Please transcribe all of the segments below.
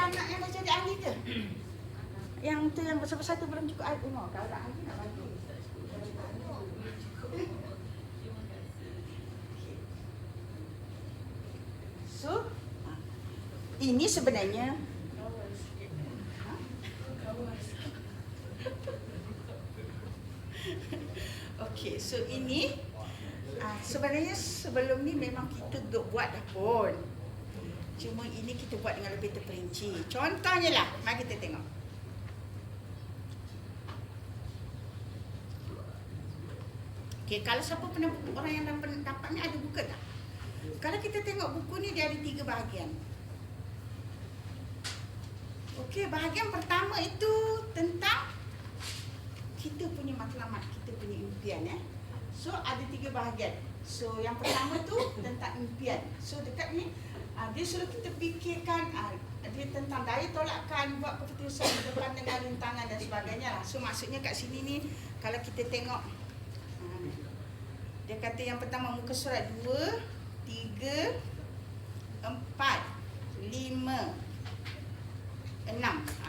anak yang dah jadi ahli ke? Yang tu yang besar-besar tu belum cukup umur. Kalau dah ahli nak bagi. So, ini sebenarnya okey, so ini sebenarnya sebelum ni memang kita duk buat dah pun. Cuma ini kita buat dengan lebih terperinci. Contohnya lah, mari kita tengok. Okey, kalau siapa pernah orang yang dapat ni ada buku tak? Kalau kita tengok buku ni dia ada 3 bahagian. Okey, bahagian pertama itu tentang kita punya matlamat, kita punya impian So ada 3 bahagian. So yang pertama tu tentang impian. So dekat ni dia suruh kita fikirkan dia tentang daya tolakkan, buat keputusan berdepan dengan rintangan dan sebagainya lah. So maksudnya kat sini ni kalau kita tengok dia kata yang pertama muka surat 2, 3, 4, 5, 6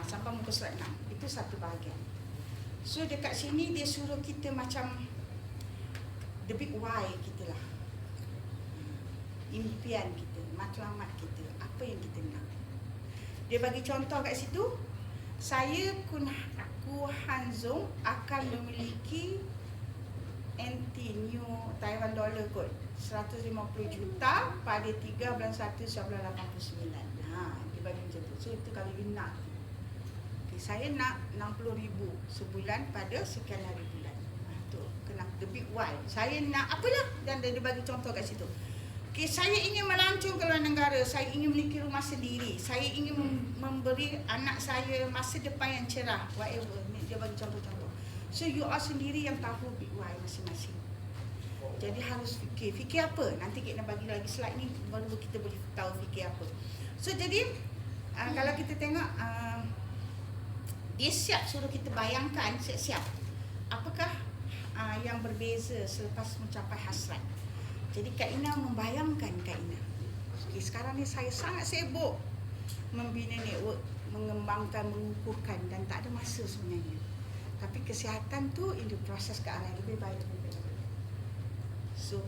sampai muka surat 6. Itu satu bahagian. So dekat sini dia suruh kita macam the big why kita lah. Impian kita, matlamat kita, apa yang kita nak. Dia bagi contoh kat situ, saya Ku Han Zong akan memiliki NT New Taiwan Dollar kot 150 juta pada 3 bulan 1 1989. Dia bagi macam tu. So itu kalau you nak. Okay, saya nak 60,000 sebulan pada sekian hari bulan. Tu kena the big why. Saya nak apalah, dan dia bagi contoh kat situ. Okay, saya ingin melancong ke luar negara, saya ingin memiliki rumah sendiri, saya ingin memberi anak saya masa depan yang cerah, whatever. Dia bagi contoh-contoh. So you all sendiri yang tahu big why masing-masing. Jadi harus fikir apa? Nanti kita bagi lagi slide ni baru kita boleh tahu fikir apa. So jadi kalau kita tengok dia siap suruh kita bayangkan siap-siap apakah yang berbeza selepas mencapai hasrat. Jadi Kak Ina membayangkan Kak Ina. Okay, sekarang ni saya sangat sibuk membina network, mengembangkan, mengukuhkan dan tak ada masa sebenarnya. Tapi kesihatan tu in the proses ke arah lebih baik. So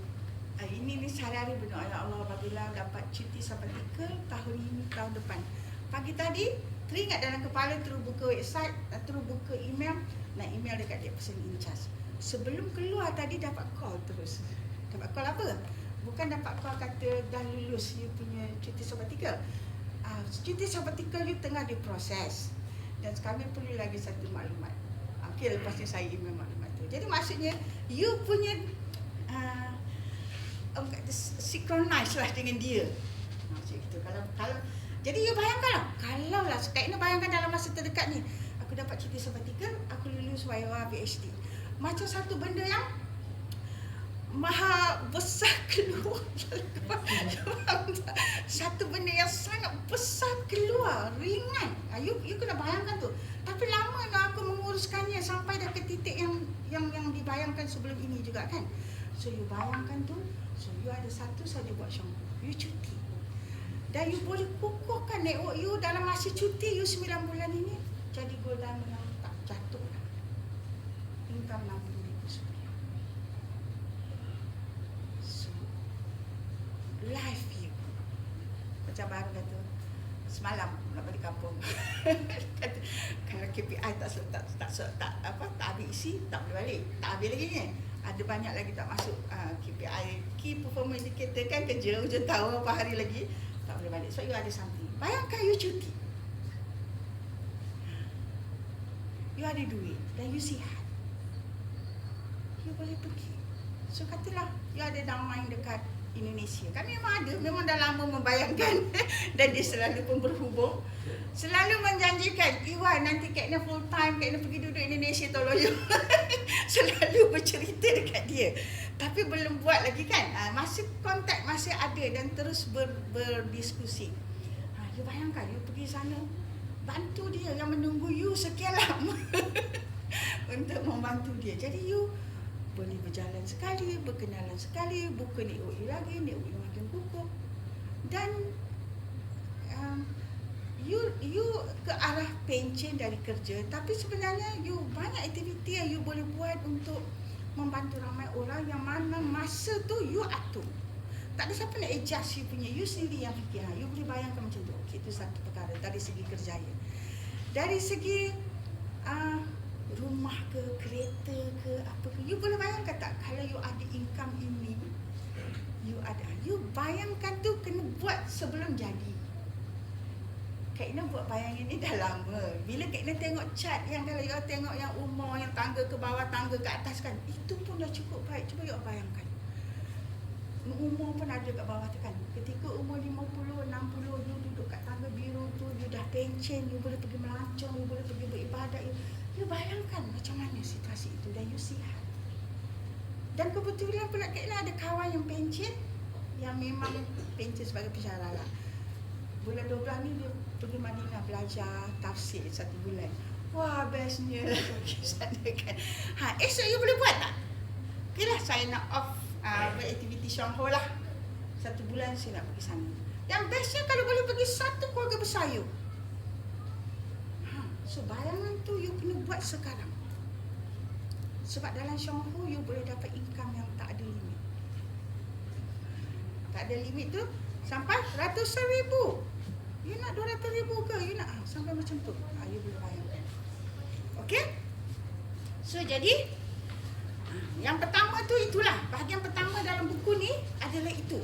ini ni sehari-hari berdoa, ya Allah bagilah dapat cuti sabbatical tahun ini, tahun depan. Pagi tadi teringat dalam kepala, terus buka website, terus buka email, nak email dekat dia person in charge. Sebelum keluar tadi dapat call terus. Dapat call apa? Bukan dapat call kata dah lulus you punya cuti sabbatical. Cuti sabbatical you tengah diproses dan kami perlu lagi satu maklumat. Okay, lepas ni saya email maklumat tu. Jadi maksudnya you punya synchronize lah dengan dia. Macam itu. Kalau jadi you bayangkan lah, kalau lah Kak Ina bayangkan dalam masa terdekat ni aku dapat cuti sabbatical, aku lulus YOA PhD. Macam satu benda yang maha besar keluar. Satu benda yang sangat besar keluar, ringan. You kena bayangkan tu. Tapi lama lah aku menguruskannya sampai dah ke titik yang dibayangkan sebelum ini juga kan. So you bayangkan tu, so you ada satu saja buat shampoo, you cuti. Dan you boleh kukuhkan network you dalam masa cuti you 9 bulan ini. Jadi golongan yang tak jatuh lah. Income 60,000 sebulan. So life you. Macam baru kata semalam nak balik kampung. Kata, kalau KPI tak habis isi, tak boleh balik. Tak habis lagi ni. Ada banyak lagi tak masuk KPI, Key Performance Indicator kan, kerja hujung tahun berapa hari lagi tak boleh balik. So you ada something. Bayangkan you cuti, you ada duit dan you sihat, you boleh pergi. So katalah you ada downline dekat Indonesia. Kami memang ada, memang dah lama membayangkan dan dia selalu pun berhubung, selalu menjanjikan, Iwan nanti Kak Ina full time, Kak Ina pergi duduk Indonesia tolong you. Selalu bercerita dekat dia. Tapi belum buat lagi kan. Masih kontak, masih ada dan terus berdiskusi. You bayangkan, you pergi sana, bantu dia yang menunggu you sekian lama untuk membantu dia. Jadi you boleh berjalan sekali, berkenalan sekali, buka network you lagi, network you makin kukuh. Dan you ke arah pencen dari kerja, tapi sebenarnya you banyak aktiviti yang you boleh buat untuk membantu ramai orang yang mana masa tu you atur. Tak ada siapa nak adjust you punya, you sendiri yang fikir. You boleh bayangkan macam tu. Okay, itu satu perkara dari segi kerjaya. Dari segi rumah ke, kereta ke, apa ke, you boleh bayangkan tak kalau you ada income ini, you bayangkan tu kena buat sebelum jadi. Kak Ina buat bayangan ni dah lama. Bila Kak Ina tengok chart yang kalau you tengok yang umur, yang tangga ke bawah, tangga ke atas kan, itu pun dah cukup baik. Cuba you bayangkan. Umur pun ada kat bawah tu kan. Ketika umur 50, 60, you duduk kat tangga biru tu, you dah pencen, you boleh pergi melancong, you boleh pergi beribadat. You bayangkan macam mana situasi itu dan you sihat. Dan kebetulan pula Kak Ina ada kawan yang pencen, yang memang pencen sebagai pensyarah lah. Bulan 12 ni dia pergi Madinah belajar tafsir 1 bulan. Wah, bestnya pergi sana kan. Esok you boleh buat tak? Okay lah, saya nak off beraktiviti Shangho lah. 1 bulan saya nak pergi sana. Yang bestnya kalau boleh pergi satu keluarga besar you. So bayangan tu you kena buat sekarang. Sebab dalam Shangho you boleh dapat income yang tak ada limit. Tak ada limit tu sampai ratusan ribu. You nak 200,000 ke? You nak sampai macam tu. You boleh bayangkan. Okay? So jadi yang pertama tu itulah. Bahagian pertama dalam buku ni adalah itu.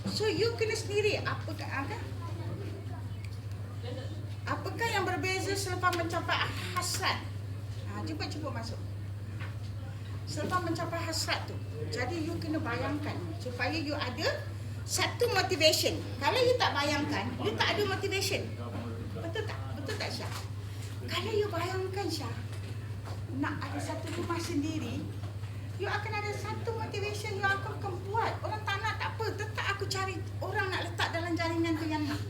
So you kena sendiri apakah yang berbeza selepas mencapai hasrat. Cuba masuk. Selepas mencapai hasrat tu. Jadi you kena bayangkan supaya you ada satu motivation. Kalau you tak bayangkan, you tak ada motivation. Betul tak? Betul tak Syah? Kalau you bayangkan Syah, nak ada satu rumah sendiri, you akan ada satu motivation, you akan buat. Orang tak nak, tak apa, tetap aku cari orang nak letak dalam jaringan tu yang nak.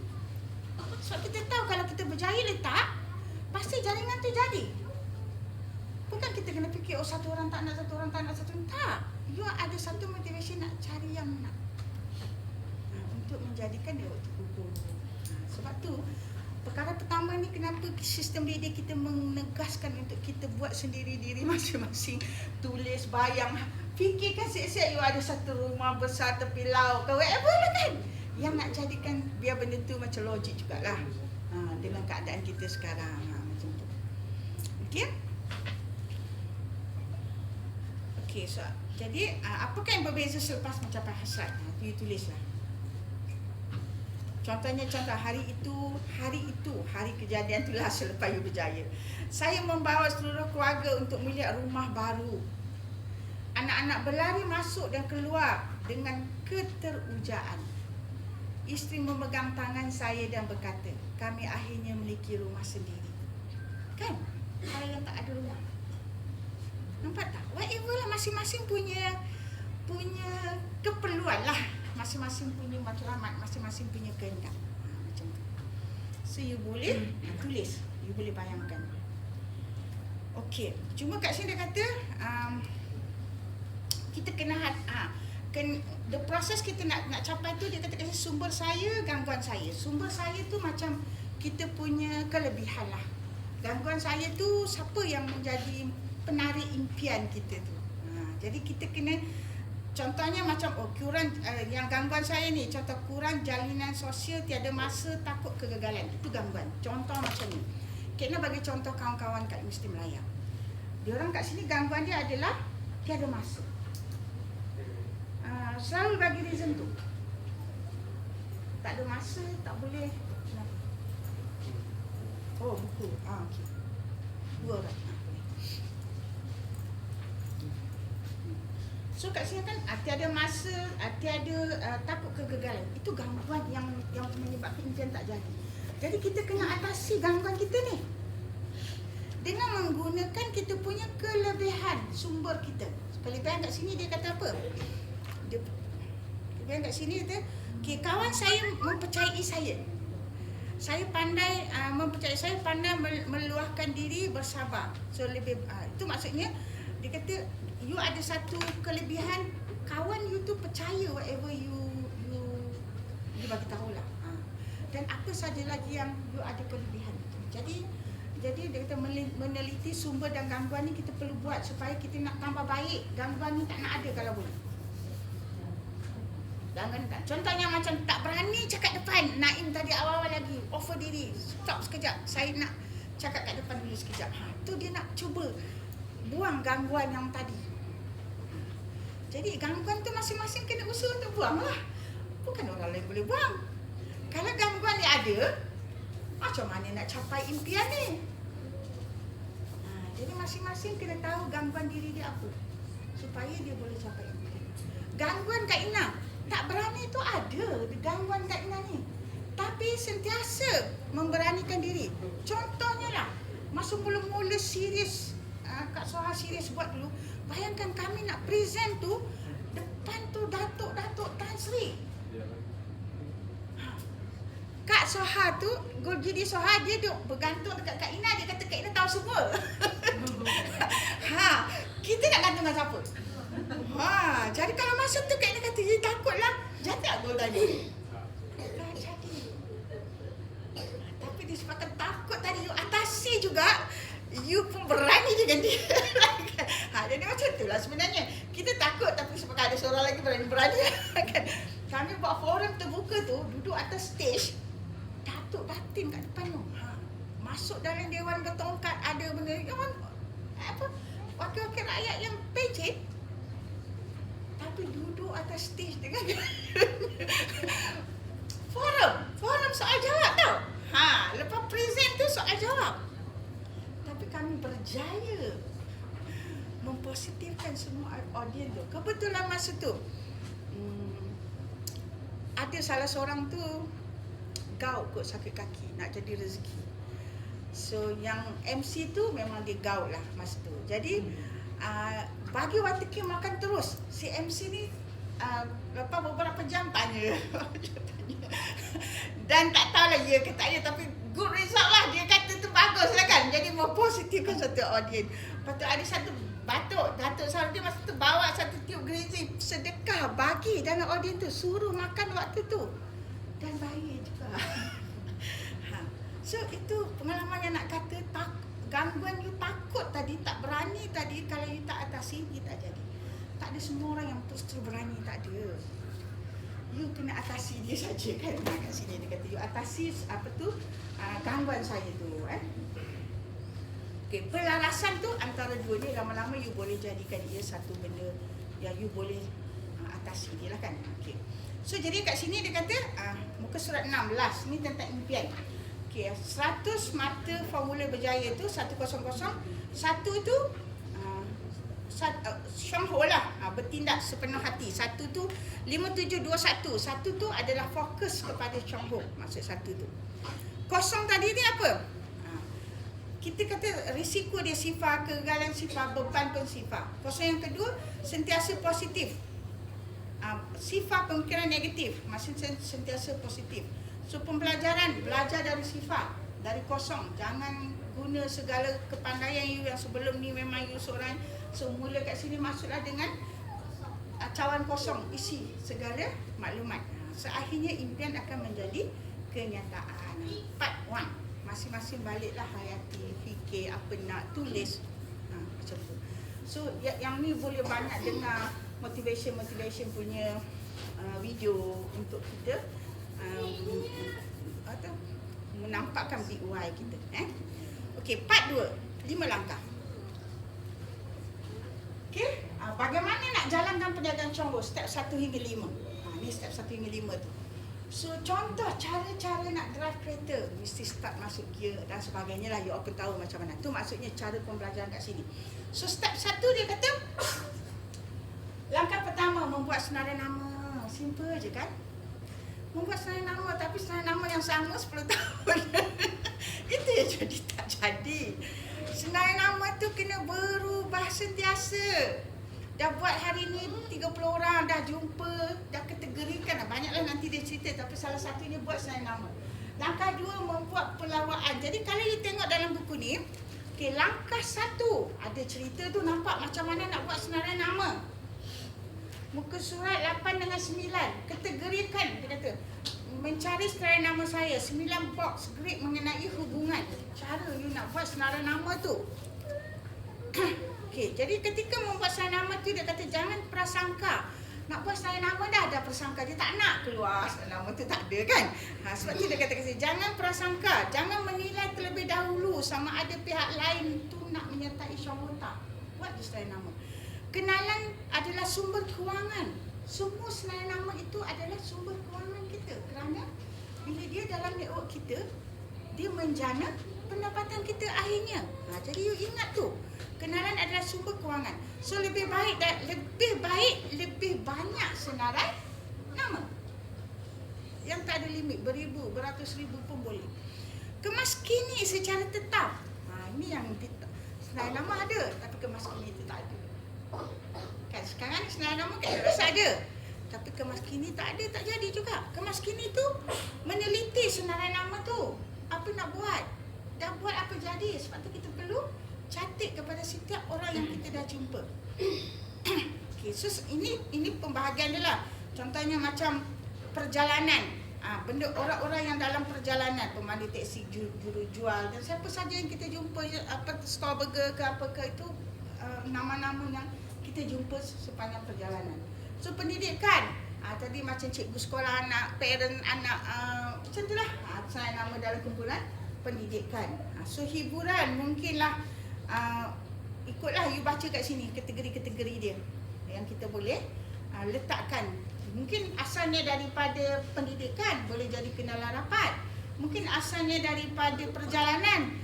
Sebab kita tahu kalau kita berjaya letak, pasti jaringan tu jadi. Bukan kita kena fikir, satu orang tak nak, satu orang tak nak, tak. You ada satu motivation nak cari yang nak. Untuk menjadikan dia waktu kukuh. Sebab tu perkara pertama ni kenapa sistem didik kita menegaskan untuk kita buat sendiri diri masing-masing. Tulis, bayang, fikirkan siap-siap you ada satu rumah besar tepi laut ke whatever lah kan. Yang nak jadikan biar benda tu macam logik jugalah. Dengan keadaan kita sekarang macam tu. Okey? Okey, so jadi apakah yang berbeza selepas mencapai hasrat? You tulislah. Contohnya hari kejadian itulah selepas you berjaya. Saya membawa seluruh keluarga untuk melihat rumah baru. Anak-anak berlari masuk dan keluar dengan keterujaan. Isteri memegang tangan saya dan berkata, kami akhirnya memiliki rumah sendiri. Kan? Kalau yang tak ada rumah. Nampak tak? Whatever lah, masing-masing punya keperluan lah. Masing-masing punya matlamat, masing-masing punya kehendak. Macam tu. So you boleh tulis, you boleh bayangkan. Okey, cuma kat sini dia kata kita kena the proses kita nak capai tu, dia kata sumber saya, gangguan saya. Sumber saya tu macam kita punya kelebihan lah. Gangguan saya tu siapa yang menjadi penarik impian kita tu. Jadi kita kena, contohnya macam kurang yang gangguan saya ni, contoh kurang jalinan sosial, tiada masa, takut kegagalan. Itu gangguan. Contoh macam ni. Kena bagi contoh kawan-kawan kat Universiti Melaya. Diorang kat sini gangguan dia adalah tiada masa. Selalu bagi reason tu. Tak ada masa, tak boleh. Oh, buku. Okey. 2 orang. So kat sini kan tiada masa, tiada takut kegagalan. Itu gangguan yang menyebabkan impian tak jadi. Jadi kita kena atasi gangguan kita ni dengan menggunakan kita punya kelebihan, sumber kita. Kelebihan kat sini dia kata apa? Kelebihan kat sini kata, okay, kawan saya mempercayai saya. Saya pandai mempercayai, saya pandai meluahkan diri, bersabar. So lebih itu maksudnya dia kata you ada satu kelebihan, kawan you tu percaya whatever you bagi tahulah. Dan dan apa saja lagi yang you ada kelebihan itu. Jadi dia kata meneliti sumber dan gangguan ni kita perlu buat supaya kita nak tambah baik. Gangguan ni tak nak ada kalau boleh. Contohnya macam tak berani cakap depan. Naim tadi awal-awal lagi offer diri. Stop sekejap. Saya nak cakap kat depan dulu sekejap. Tu dia nak cuba buang gangguan yang tadi. Jadi gangguan tu masing-masing kena usaha untuk buang lah. Bukan orang lain boleh buang. Kalau gangguan ni ada, macam mana nak capai impian ni? Jadi masing-masing kena tahu gangguan diri dia apa, supaya dia boleh capai impian. Gangguan Kak Ina, tak berani tu ada gangguan Kak Ina ni. Tapi sentiasa memberanikan diri. Contohnya lah, masa mula-mula serius, Kak Soha serius buat dulu. Bayangkan kami nak present tu, depan tu Datuk Tan Sri. Kak Soha tu, Gurjidi Soha, dia duk bergantung dekat Kak Ina. Dia kata Kak Ina tahu semua. Kita nak gantung dengan siapa? Jadi kalau masa tu Kak Ina kata, dia takutlah. Jadi aku tanya. Tak jadi. Tapi disebabkan takut tadi, you atasi juga. You pun berani dengan dia. Jadi macam tu lah sebenarnya. Kita takut tapi sebab ada seorang lagi berani-berani. Kami buat forum terbuka tu, duduk atas stage. Datuk Datin kat depan tu. Masuk dalam Dewan Bertongkat, ada benda yang wakil-wakil rakyat yang pecet. Tapi duduk atas stage dengan forum soal jawab tau. Lepas present tu soal jawab. Tapi kami berjaya mempositifkan semua audiens tu. Kebetulan masa tu ada salah seorang tu gaut kot, sakit kaki, nak jadi rezeki. So yang MC tu memang dia gaut lah masa tu. Jadi bagi waterking makan terus. Si MC ni lepas beberapa jam tanya. Dan tak tahulah ya ke tak ya, tapi good result lah. Dia kata tu bagus lah kan. Jadi mempositifkan satu audiens. Lepas tu ada satu Datuk Sardi masa tu bawa satu tiup gerizi sedekah bagi dalam audiens tu, suruh makan waktu tu. Dan baik juga. So itu pengalaman yang nak kata gangguan you takut tadi, tak berani tadi, kalau you tak atasi, you tak jadi. Tak ada semua orang yang terus berani, tak ada. You kena atasi dia saja kan. Kat sini dia kata you atasi gangguan saya tu. Okay, pelarasan tu antara dua ni, lama-lama you boleh jadikan dia satu benda yang you boleh atasi dia lah kan. Okay. So jadi kat sini dia kata muka surat 16 ni tentang impian. Okay, 100 mata formula berjaya tu 100. Satu tu Syangho lah, bertindak sepenuh hati. Satu tu 5721. Satu tu adalah fokus kepada Syangho, maksud satu tu. Kosong tadi ni apa? Kita kata risiko dia sifar, kegagalan sifar, beban pun sifar. Kosong yang kedua, sentiasa positif. Sifar pemikiran negatif, maksudnya sentiasa positif. So pembelajaran, belajar dari sifar, dari kosong. Jangan guna segala kepandaian you yang sebelum ni memang you seorang. So mula kat sini masuklah dengan cawan kosong, isi segala maklumat. So akhirnya impian akan menjadi kenyataan. Part 1. Masing-masing baliklah hayati, fikir apa nak, tulis. Macam tu. So yang ni boleh banyak dengar motivation punya video untuk kita menampakkan big why kita. Okey, part 2, 5 langkah. Okey, bagaimana nak jalankan perniagaan Syangho step 1 hingga 5. Ni step 1 hingga 5 tu. So contoh cara-cara nak drive kereta, mesti start masuk gear dan sebagainya lah. You all pun tahu macam mana. Tu maksudnya cara pembelajaran kat sini. So step 1 dia kata, langkah pertama membuat senarai nama. Simple je kan. Membuat senarai nama, tapi senarai nama yang sama 10 tahun. Itu yang jadi tak jadi. Senarai nama tu kena berubah sentiasa. Dah buat hari ni 30 orang, dah jumpa, dah kategorikan. Banyaklah nanti dia cerita, tapi salah satunya buat senarai nama. Langkah 2, membuat perlawanan. Jadi kalau you tengok dalam buku ni, okay, langkah 1 ada cerita tu, nampak macam mana nak buat senarai nama. Muka surat 8 dengan 9, kategorikan. Dia kata mencari senarai nama saya 9 box grid mengenai hubungan. Cara you nak buat senarai nama tu. Okey, jadi ketika membuat senarai nama tu dia kata jangan prasangka. Nak buat senarai nama dah ada prasangka, dia tak nak keluar senarai nama tu, tak ada kan. Sebab tu dia kata jangan prasangka, jangan menilai terlebih dahulu sama ada pihak lain tu nak menyertai syahwata. Buat je senarai nama. Kenalan adalah sumber kewangan. Semua senarai nama itu adalah sumber kewangan kita. Kerana bila dia dalam network kita, dia menjana pendapatan kita akhirnya. Jadi you ingat tu, kenalan adalah sumber kewangan. So lebih baik lebih banyak senarai nama. Yang tak ada limit, beribu, beratus ribu pun boleh. Kemaskini secara tetap. Ini yang senarai nama ada, tapi kemaskini itu tak ada. Kan sekarang senarai nama kan rasa ada, tapi kemaskini tak ada, tak jadi juga. Kemaskini tu meneliti senarai nama tu, apa nak buat, dah buat apa jadi. Sebab tu kita perlu catat kepada setiap orang yang kita dah jumpa. Okay, so ini pembahagian dia lah. Contohnya macam perjalanan, benda orang-orang yang dalam perjalanan, pemandu teksi, juru jual, dan siapa saja yang kita jumpa, apa store burger ke apa ke, itu nama-nama yang kita jumpa sepanjang perjalanan. So pendidikan, tadi macam cikgu sekolah anak, parent anak, macam itulah. Saya nama dalam kumpulan pendidikan. So hiburan mungkinlah, ikutlah you baca kat sini kategori-kategori dia yang kita boleh letakkan. Mungkin asalnya daripada pendidikan, boleh jadi kenalan rapat. Mungkin asalnya daripada perjalanan.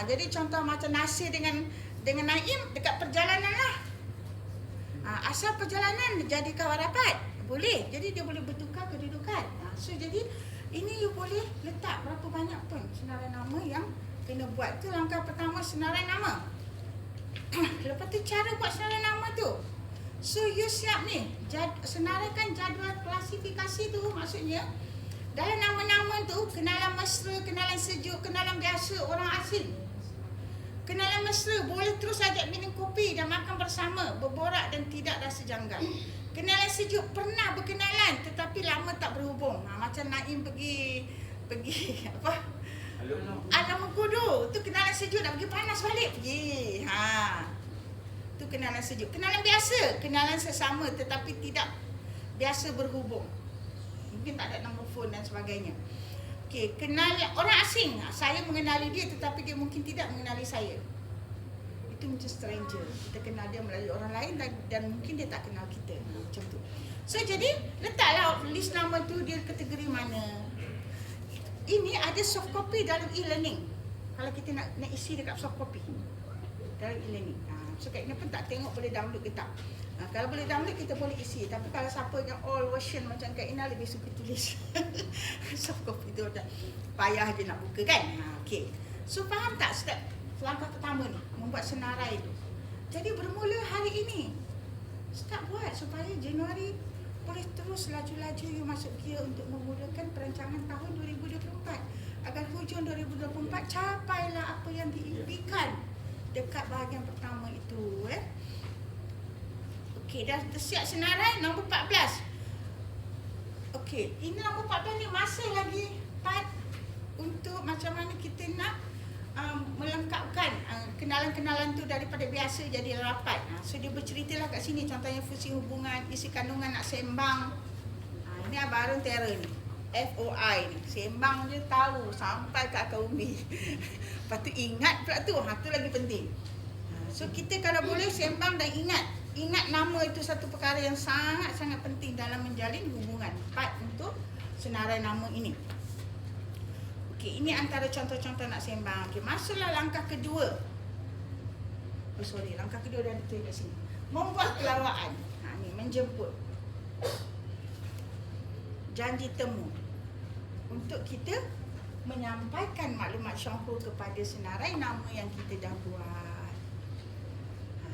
Jadi contoh macam Nasir dengan Naim dekat perjalanan lah. Asal perjalanan jadi kawan rapat, boleh. Jadi dia boleh bertukar kedudukan. So jadi ini you boleh letak berapa banyak pun senarai nama yang kena buat. Tu langkah pertama, senarai nama. Lepas tu cara buat senarai nama tu. So you siap ni, senaraikan jadual klasifikasi tu. Maksudnya dalam nama-nama tu, kenalan mesra, kenalan sejuk, kenalan biasa, orang asing. Kenalan mesra, boleh terus ajak minum kopi dan makan bersama, berborak dan tidak rasa janggal. Kenalan sejuk, pernah berkenalan tetapi lama tak berhubung. Macam Naim pergi apa? Alam Mengkudu. Tu kenalan sejuk, nak pergi panas balik pergi. Tu kenalan sejuk. Kenalan biasa, kenalan sesama tetapi tidak biasa berhubung. Mungkin tak ada nombor telefon dan sebagainya. Okey, kenal orang asing. Saya mengenali dia tetapi dia mungkin tidak mengenali saya. Itu macam stranger. Kita kenal dia melalui orang lain dan mungkin dia tak kenal kita. Macam tu. So jadi letaklah list nama tu dia kategori mana. Ini ada soft copy dalam e-learning. Kalau kita nak isi dekat soft copy dalam e-learning. So Kak Ina pun tak tengok boleh download ke tak. Kalau boleh download kita boleh isi. Tapi kalau siapa yang all version macam Kak Ina lebih suka tulis soft copy tu dah payah je nak buka kan. Okay. So faham tak step langkah pertama ni, membuat senarai tu. Jadi bermula hari ini, start buat supaya Januari boleh terus laju-laju you masuk gear untuk memulakan perancangan tahun 2024. Agar hujung 2024 capailah apa yang diimpikan dekat bahagian pertama itu. Okey, dah siap senarai nombor 14. Okey, ini nombor 14 ni masih lagi part untuk macam mana kita nak melengkapkan kenalan-kenalan tu daripada biasa jadi rapat. So dia berceritalah kat sini contohnya fungsi hubungan, isi kandungan nak sembang. Ini Abang Harun Tera ni. FOI ni. Sembang je tahu sampai ke akar umbi. Lepas tu ingat pula tu. Tu lagi penting. So kita kalau boleh sembang dan ingat. Ingat nama itu satu perkara yang sangat-sangat penting dalam menjalin hubungan. Part untuk senarai nama ini. Okey, ini antara contoh-contoh nak sembang. Okey, masuklah langkah kedua. Langkah kedua dah ditulis kat sini. Membuat kelawaan. Ni menjemput. Janji temu. Untuk kita menyampaikan maklumat syahur kepada senarai nama yang kita dah buat.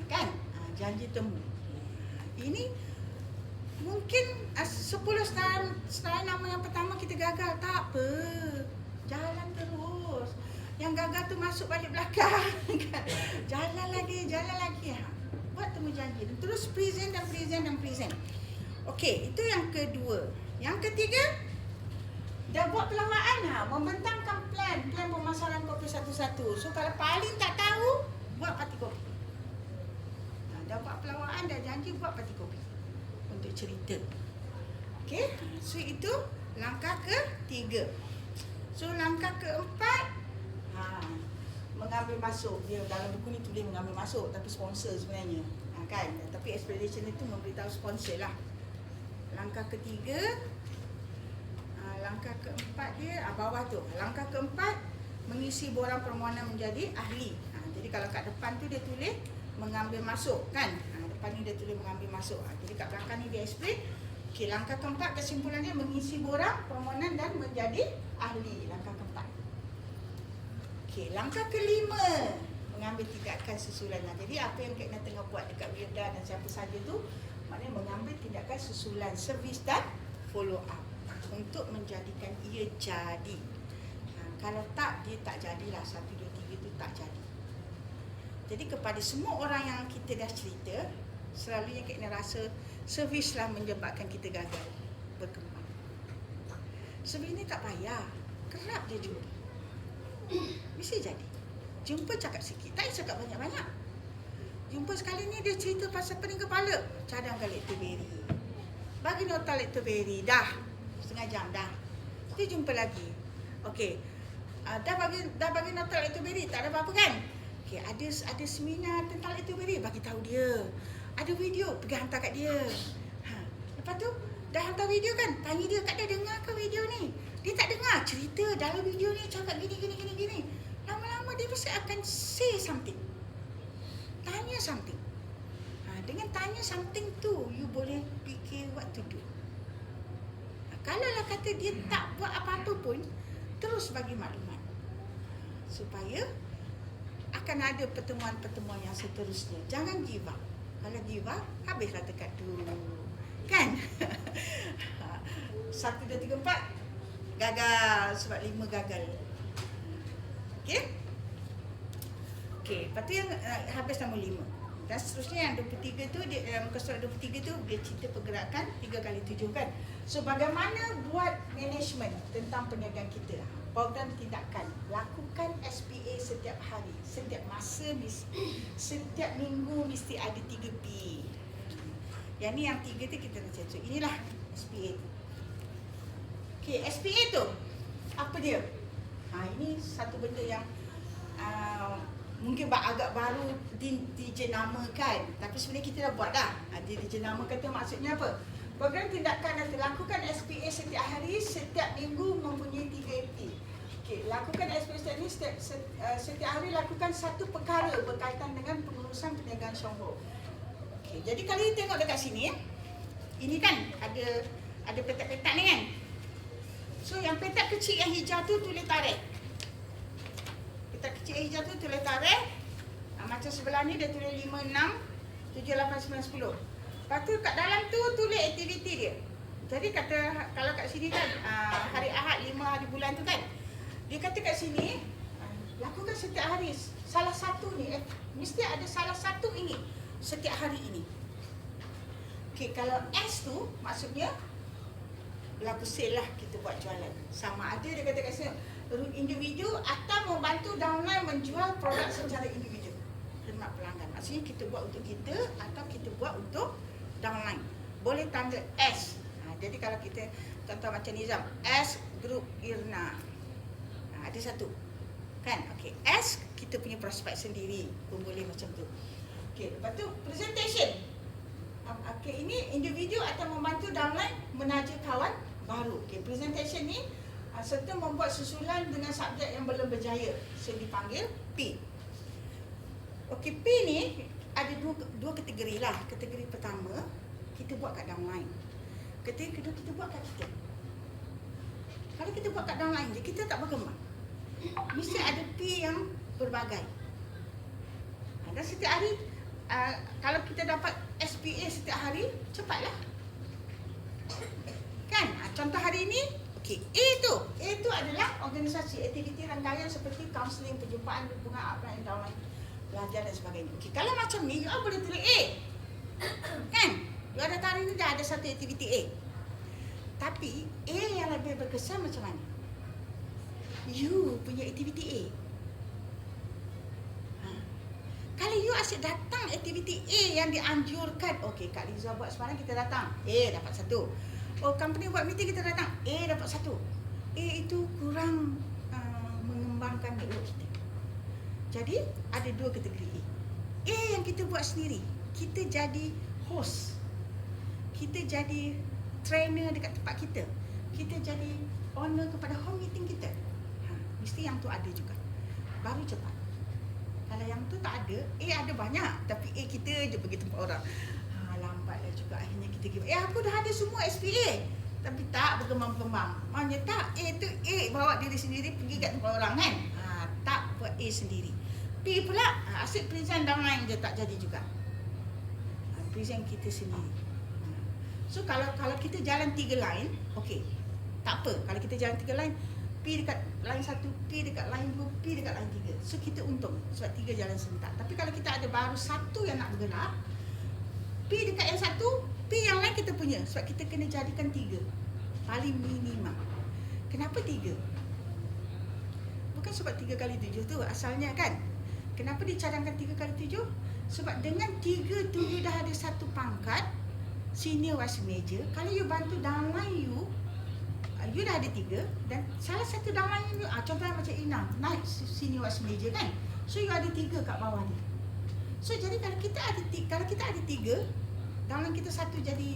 Kan? Janji temu. Ini mungkin 10 senarai nama yang pertama kita gagal. Tak apa. Jalan terus. Yang gagal tu masuk balik belakang. Jalan lagi. Buat temu janji. Terus present. Okey, itu yang kedua. Yang ketiga, dah buat pelawaan membentangkan plan pemasaran kopi satu-satu. So kalau paling tak tahu, buat parti kopi. Dah buat pelawaan, dah janji buat parti kopi untuk cerita. Okey, so itu langkah ke-3. So langkah ke-4, mengambil masuk. Dia dalam buku ni tulis mengambil masuk, tapi sponsor sebenarnya, kan? Tapi explanation itu memberitahu sponsor lah. Langkah ke-3, langkah ke-4 dia bawah tu. Langkah ke-4, mengisi borang permohonan menjadi ahli. Jadi kalau kat depan tu dia tulis mengambil masuk, kan? Depan ni dia tulis mengambil masuk. Jadi kat belakang ni dia explain. Okey, langkah ke-4 kesimpulannya mengisi borang permohonan dan menjadi ahli. Langkah ke-4. Okey, langkah ke-5, mengambil tindakan susulan. Jadi apa yang Kak Ina tengah buat dekat Wirda dan siapa saja tu, maknanya mengambil tindakan susulan, servis dan follow up untuk menjadikan ia jadi. Kalau tak, dia tak jadilah. 1, 2, 3 tu tak jadi. Jadi kepada semua orang yang kita dah cerita, selalunya Kak Ina rasa servislah menyebabkan kita gagal berkembang. Servis ni tak payah, kerap dia jumpa, mesti jadi. Jumpa cakap sikit, tak payah cakap banyak-banyak. Jumpa sekali ni dia cerita pasal pening kepala, cadangkan Lactoberi, bagi nota Lactoberi, dah setengah jam dah. Dia jumpa lagi. Okey, dah bagi nota Lactoberi, tak ada apa-apa kan? Okey, ada seminar tentang Lactoberi, bagi tahu dia. Ada video, pergi hantar kat dia. Lepas tu dah hantar video kan, tanya dia, Kak dia dengar ke video ni? Dia tak dengar, cerita dalam video ni cakap gini. Lama-lama dia mesti akan say something, tanya something. Dengan tanya something tu, you boleh fikir what to do. Kalau lah kata dia tak buat apa-apa pun, terus bagi maklumat, supaya akan ada pertemuan-pertemuan yang seterusnya. Jangan give up. Kalau give up, habislah dekat tu, kan? 1, 2, 3, 4 gagal, sebab 5 gagal. Okey? Okey, lepas tu yang habis nombor 5. Dan seterusnya yang 23 tu, muka surat 23 tu, dia cerita pergerakan 3x7 kan. So bagaimana buat management tentang perniagaan kita? Program tindakan, lakukan SPA setiap hari, setiap masa, setiap minggu mesti ada 3P. Yang ni yang 3 tu kita nak cakap. Inilah SPA tu. Okey, SPA tu apa dia? Ini satu benda yang mungkin agak baru dijenamakan, tapi sebenarnya kita dah buat dah. Dijenamakan tu maksudnya apa? Program tindakan yang lakukan SPA setiap hari, setiap minggu mempunyai 3P. Okey, lakukan SPA setiap hari, lakukan satu perkara berkaitan dengan pengurusan perniagaan Shongho. Okey, jadi kalau you tengok dekat sini, ini kan ada petak-petak ni kan. So yang petak kecil yang hijau tu tulis tarikh. Petak kecil yang hijau tu tulis tarikh. Macam sebelah ni dia tulis 5, 6, 7, 8, 9, 10. Lepas tu kat dalam tu tulis aktiviti dia. Jadi kata, kalau kat sini kan hari Ahad 5 hari bulan tu kan, dia kata kat sini lakukan setiap hari salah satu ni, mesti ada salah satu ini setiap hari ini. Okey, kalau S tu maksudnya berlaku sale lah, kita buat jualan. Sama ada dia kata kat sini individu atau membantu downline menjual produk secara individu, khidmat pelanggan. Maksudnya kita buat untuk kita atau kita buat untuk downline. Boleh tanda S. Jadi kalau kita contoh macam Nizam, S Group Irna, ada satu kan. Okey, S kita punya prospek sendiri pun boleh macam tu. Okey, lepas tu presentation. Okey, ini individu atau membantu downline menaja kawan baru. Okey, presentation ni serta membuat susulan dengan subjek yang belum berjaya, so dipanggil P. Okey, P ni ada dua kategori lah. Kategori pertama kita buat kat downline. Kategori kedua kita buat kat kita. Kalau kita buat kat downline je, kita tak berkembang. Mesti ada P yang berbagai. Dan setiap hari kalau kita dapat SPA setiap hari, cepatlah kan. Contoh hari ini, okey, A tu adalah organisasi aktiviti rangkaian seperti kaunseling, perjumpaan, dukungan upline downline, belajar dan sebagainya. Okey, kalau macam ni, you boleh tulis A kan. You ada hari ni dah ada satu aktiviti A. Tapi A yang lebih berkesan macam mana? You punya aktiviti A. Kalau you asyik datang aktiviti A yang dianjurkan, okey Kak Liza buat semalam kita datang, A dapat 1. Oh company buat meeting kita datang, A dapat 1. A itu kurang mengembangkan network kita. Jadi ada 2 kategori A. A yang kita buat sendiri, kita jadi host, kita jadi trainer dekat tempat kita, kita jadi owner kepada home meeting kita. Mesti yang tu ada juga, baru cepat. Kalau yang tu tak ada, A ada banyak tapi A kita je pergi tempat orang. Lambatlah juga akhirnya kita give. Aku dah ada semua SPA tapi tak berkembang-kembang. Maknanya tak, A tu A bawa diri sendiri pergi kat tempat orang kan. Tak buat A sendiri. B pula asyik present downline je tak jadi juga. Present kita sendiri. So kalau kita jalan 3 line, okey. Tak apa kalau kita jalan 3 line, P dekat line 1, P dekat line 2, P dekat line 3. So kita untung sebab 3 jalan serentak. Tapi kalau kita ada baru 1 yang nak bergerak, P dekat yang 1, P yang lain kita punya. Sebab kita kena jadikan 3. Paling minimum. Kenapa 3? Bukan sebab 3 kali 7 tu asalnya kan. Kenapa dicadangkan 3 kali 7? Sebab dengan 3 tu you dah ada 1 pangkat senior vice manager. Kalau you bantu downline you dah ada 3 dan salah satu downline you, contohnya macam Ina naik senior vice manager kan. So you ada 3 kat bawah dia. So jadi kalau kita ada 3, downline kita 1 jadi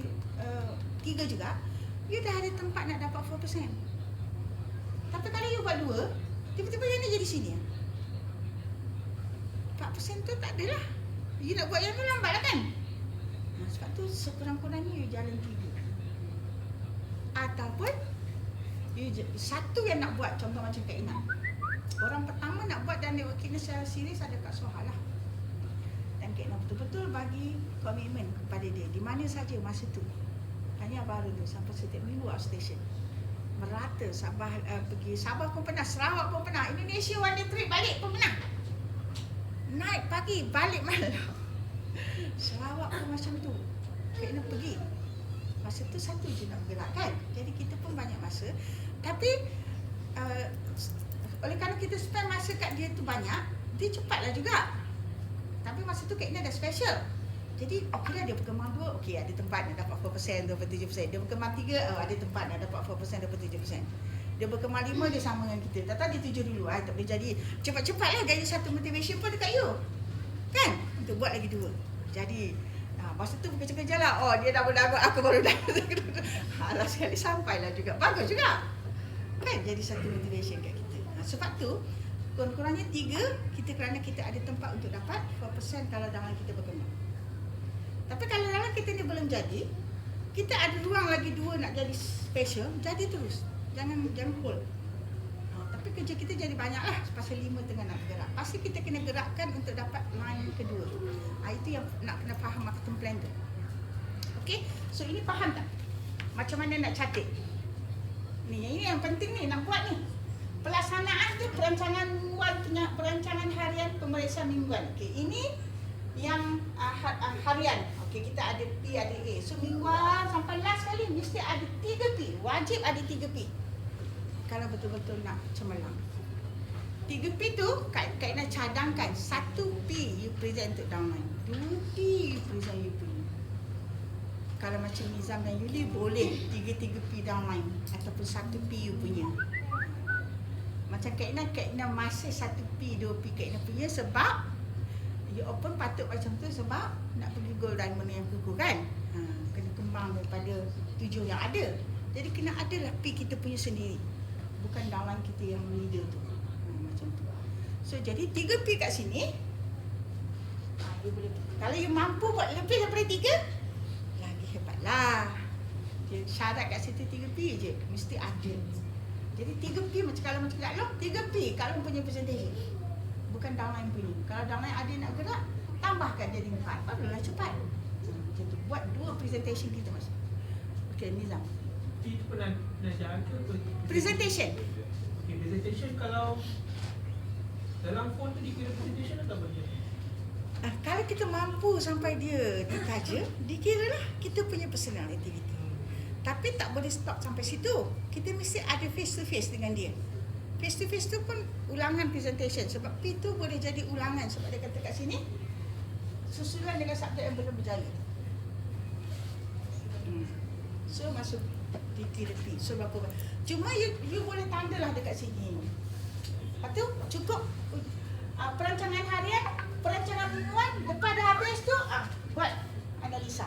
3 juga, you dah ada tempat nak dapat 4%. Tapi kalau you buat 2, tiba-tiba yang ni jadi senior, 4% tu tak adalah. You nak buat yang tu lambat lah kan. Sebab tu sekurang-kurangnya you jalan 3. Ataupun you satu yang nak buat, contoh macam Kak Ina. Orang pertama nak buat dan networking secara serius ada Kak Soha lah. Dan Kak Ina betul-betul bagi komitmen kepada dia di mana saja masa tu. Hanya baru tu sampai setiap minggu outstation. Merata Sabah, pergi Sabah pun pernah, Sarawak pun pernah, Indonesia one day trip balik pun pernah. Naik pagi balik malam. Sarawak pun macam tu. Kak Ina pergi. Masa tu 1 je nak bergerak kan. Jadi kita pun banyak masa. Tapi oleh kerana kita spend masa kat dia tu banyak, dia cepatlah juga. Tapi masa tu Kak Ina dah special. Jadi okeylah dia berkembang 2, okey ada tempat nak dapat 4%, dapat 7%. Dia berkembang 3, ada tempat nak dapat 4%, dapat 7%. Dia berkembang 5, dia sama dengan kita. Tak dia 7 dulu. Tak boleh jadi cepat-cepatlah gaya 1 motivation pun dekat you. Kan? Untuk buat lagi 2. Jadi masa tu kerja-kerja lah. Oh dia dah berdapat, aku baru dah. Alah sekali sampailah juga. Bagus juga. Kan jadi 1 motivation kat kita. Sebab tu kurang-kurangnya 3 kita kerana kita ada tempat untuk dapat 4% kalau dalam kita berkembang. Tapi kalau dalam kita ni belum jadi, kita ada ruang lagi 2 nak jadi special, jadi terus. Jangan hold. Tapi kerja kita jadi banyak lah pasal 5 tengah nak bergerak. Pasti kita kena gerakkan untuk dapat line kedua. Itu yang nak kena faham marketing plan tu. Okay, so ini faham tak? Macam mana nak catat? Ini yang penting ni nak buat ni. Pelaksanaan tu perancangan mingguan, perancangan harian, pemeriksaan mingguan. Okay, ini yang harian. Okay, kita ada P, ada A. So mingguan sampai last kali mesti ada 3 P. Wajib ada 3 P. Kalau betul-betul nak cemerlang. 3 P tu Kak Ina cadangkan. 1 P you present untuk downline, 2 P you present you punya. Kalau macam Nizam dan Yuli boleh 3 P downline ataupun 1 P you punya. Macam Kak Ina masih 1 P, 2 P Kak Ina punya sebab you open patut macam tu sebab nak pergi gold diamond yang kukuh kan. Kena kembang daripada 7 yang ada. Jadi kena adalah P kita punya sendiri. Bukan downline kita yang leader tu. Macam tu. So jadi 3 P kat sini. You boleh, kalau you mampu buat lebih daripada 3, lagi hebatlah. Syarat kat situ 3 P je. Mesti ada. Jadi 3 P macam kalau macam kat long, 3 P kalau punya presentation. Bukan downline punya. Kalau downline ada nak gerak, tambahkan jadi 4. Barulah cepat. Macam tu. Buat 2 presentation kita mas. Okey, Nizam. Itu pernah jaga ke? Presentation. Okay, presentation kalau dalam phone tu dikira presentation atau apa dia? Kalau kita mampu sampai dia dikaja, dikiralah kita punya personal activity. Tapi tak boleh stop sampai situ. Kita mesti ada face to face dengan dia. Face to face tu pun ulangan presentation. Sebab P tu boleh jadi ulangan. Sebab dia kata kat sini, susulan dengan subjek yang belum berjaya. So masuk di terapi. So berapa? Cuma you boleh tandalah dekat sini. Lepas tu cukup perancangan harian, perancangan mingguan. Lepas dah habis tu buat analisa.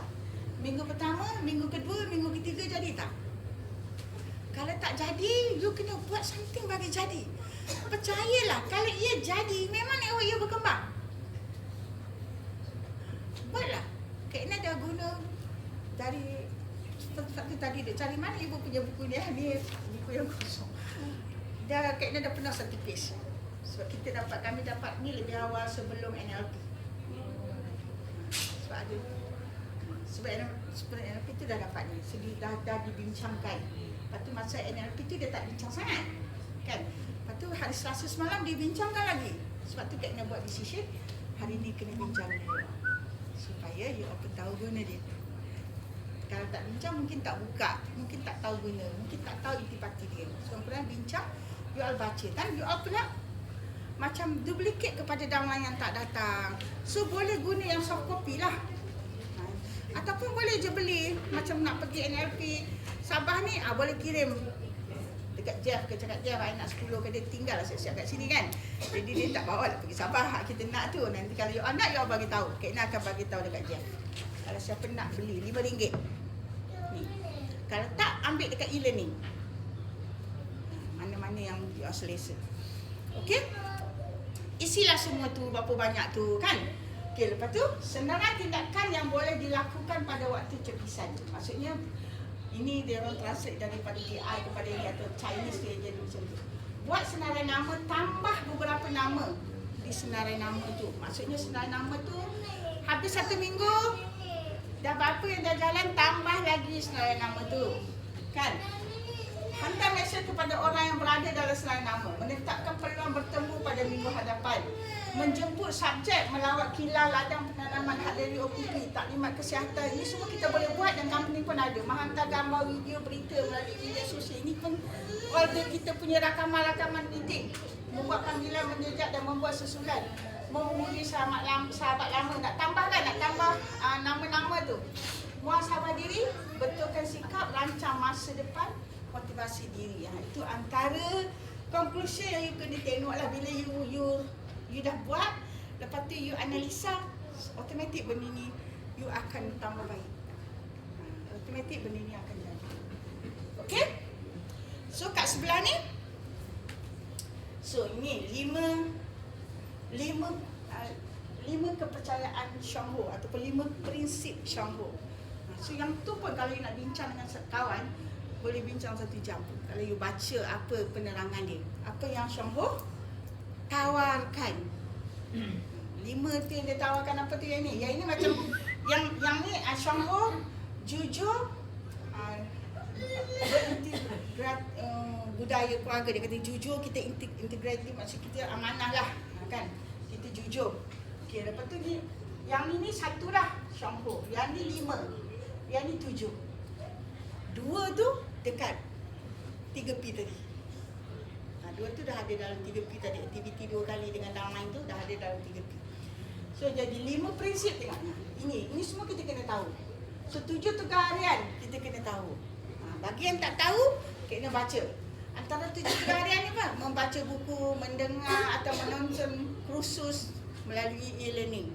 Minggu pertama, minggu kedua, minggu ketiga jadi tak? Kalau tak jadi, you kena buat something bagi jadi. Percayalah, kalau ia jadi, memang network you berkembang. Buatlah. Kak Ina dah guna dari satu tadi dia cari mana ibu punya buku ni. Ni buku yang kosong. Kak Ina dah pernah satu page. Sebab kami dapat ni lebih awal sebelum NLP. Sebab ada sebelum NLP tu dah dapat ni. So dah dibincangkan. Lepas tu masa NLP tu dia tak bincang sangat. Kan? Lepas tu hari Selasa semalam dia bincangkan lagi. Sebab tu Kak Ina buat decision hari ni kena bincang dia. Supaya you apa tahu guna dia. Kalau tak bincang mungkin tak buka, mungkin tak tahu guna, mungkin tak tahu intipati dia. So korang bincang, you all baca. Dan you all pula macam duplicate kepada downline yang tak datang. So boleh guna yang soft copy lah. Ataupun boleh je beli. Macam nak pergi NLP Sabah ni, boleh kirim dekat Jeff ke, cakap Jeff, I nak 10 ke, dia tinggal siap-siap kat sini kan. Jadi dia tak bawa lah pergi Sabah. Kita nak tu, nanti kalau you all nak, you all bagi tahu. Kak Ina akan bagi tahu dekat Jeff. Kalau siapa nak beli RM5 ni. Kalau tak, ambil dekat e-learning. Mana-mana yang you all selesa. Okey? Isilah semua tu, berapa banyak tu kan. Okey, lepas tu senarai tindakan yang boleh dilakukan pada waktu cepisan. Maksudnya ini dia orang translate daripada TI kepada ini atau Chinese dia jadi macam tu. Buat senarai nama, tambah beberapa nama di senarai nama tu. Maksudnya senarai nama tu habis 1 minggu, dah berapa yang dah jalan, tambah lagi senarai nama tu. Kan? Hantar mesej kepada orang yang berada dalam senarai nama, menetapkan peluang bertemu pada minggu hadapan, menjemput subjek melawat kilang ladang penanaman hak dari OPP, taklimat kesihatan. Ini semua kita boleh buat dan company pun ada. Menghantar gambar, video, berita melalui media sosial. Ini pun order kita punya rakaman-rakaman penting. Membuat panggilan menjejak dan membuat susulan. Menghubungi sahabat lama. Nak tambah kan? Nak tambah nama-nama tu. Muhasabah diri, betulkan sikap, rancang masa depan, motivasi diri. Itu antara conclusion yang you kena tengok lah. Bila you dah buat, lepas tu you analisa, automatik benda ni you akan tambah baik. Automatik benda ni akan jadi. Okay? So kat sebelah ni, so ini 5 kepercayaan Shang-Ho ataupun 5 prinsip Shang-Ho. So yang tu pun kalau you nak bincang dengan kawan, boleh bincang 1 jam. Kalau you baca apa penerangan dia, apa yang Shang-Ho tawarkan. 5 tu yang dia tawarkan. Apa tu yang ni? Yang ini macam yang ni Shang-Ho jujur, budaya keluarga. Dia kata jujur, kita integriti, maksud kita amanah lah kan, kita jujur. Okey, lepas tu ni yang ni satu lah Shang-Ho, yang ni 5, yang ni 7. 2 tu dekat 3P tadi. 2 tu dah ada dalam 3P tadi. Aktiviti 2 kali dengan downline tu dah ada dalam 3P. So jadi 5 prinsip tengok. Ini semua kita kena tahu. So 7 tugas harian kita kena tahu. Bagi yang tak tahu, kena baca. Antara 7 tugas harian ni apa? Membaca buku, mendengar atau menonton kursus melalui e-learning.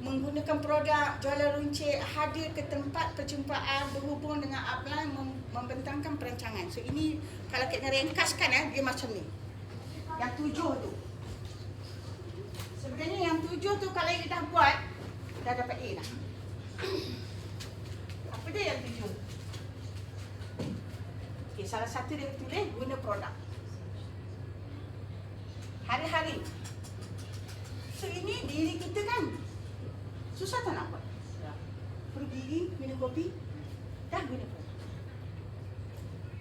Menggunakan produk, jualan runcit, hadir ke tempat perjumpaan, berhubung dengan upline, membentangkan perancangan. So ini kalau kita ringkaskan dia macam ni. Yang 7 tu. Sebenarnya yang 7 tu kalau you dah buat, dah dapat A dah. Apa dia yang 7? Okay, salah satu dia tulis guna produk. Hari-hari. So ini diri kita kan. Susah tak nak buat? Pergi minum kopi, dah guna produk.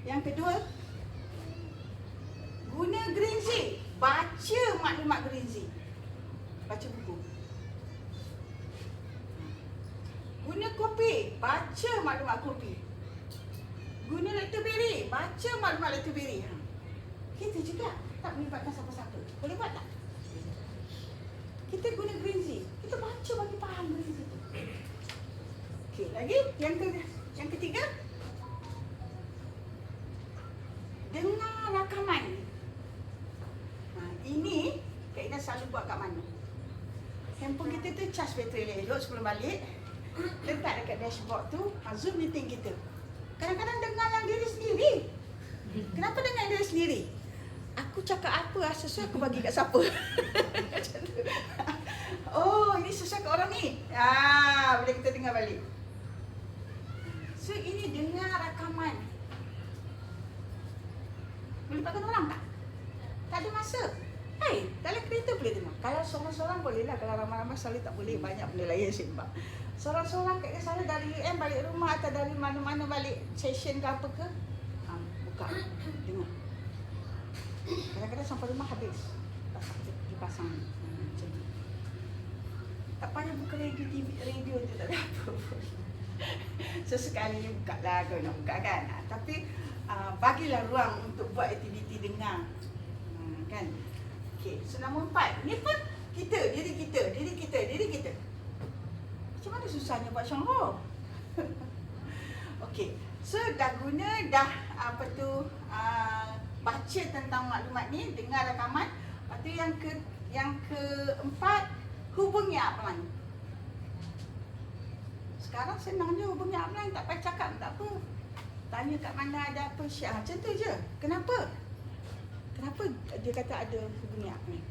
Yang kedua, guna Green Z. Baca maklumat Green Z. Baca buku. Guna kopi, baca maklumat kopi. Lactoberi, baca maklumat lactoberi. Kita juga tak melibatkan siapa-siapa. Boleh buat tak? Kita guna green Z. Kita baca bagi faham green Z tu. Okey, lagi yang ketiga. Dengar rakaman. Ini Kak Ina selalu buat kat mana? Handphone kita tu charge bateri elok sebelum balik. Letak dekat dashboard tu, Zoom meeting kita. Kadang-kadang dengar yang diri sendiri. Kenapa dengar diri sendiri? Aku cakap apa sesuai aku bagi kat siapa. Macam tu. Oh, ini sesuai kat orang ni. Boleh kita dengar balik. So ini dengar rakaman. Melibatkan orang tak? Tak ada masa. Hai, dalam kereta boleh dengar. Kalau seorang-seorang boleh lah. Kalau ramai-ramai selalu tak boleh. Banyak boleh layan sembang. Seorang-seorang kat sana dari UM balik rumah atau dari mana-mana balik session ke apa ke. Buka. Dengar. Kadang-kadang sampai rumah habis. Tak sampai dipasang. Macam tu. Tak payah buka radio, TV, radio tu tak ada apa pun. Sesekali buka lah kalau nak buka kan. Tapi bagilah ruang untuk buat aktiviti dengar. Kan? Okey, so nombor 4. Ni pun diri kita. Macam mana susahnya buat Syangho? Okey, so dah guna baca tentang maklumat ni, dengar rakaman. Lepas tu yang keempat, hubungi upline. Sekarang senang je hubungi upline, tak payah cakap, tak apa. Tanya kat mana ada apa, share. Macam tu je. Kenapa dia kata ada hubungi upline?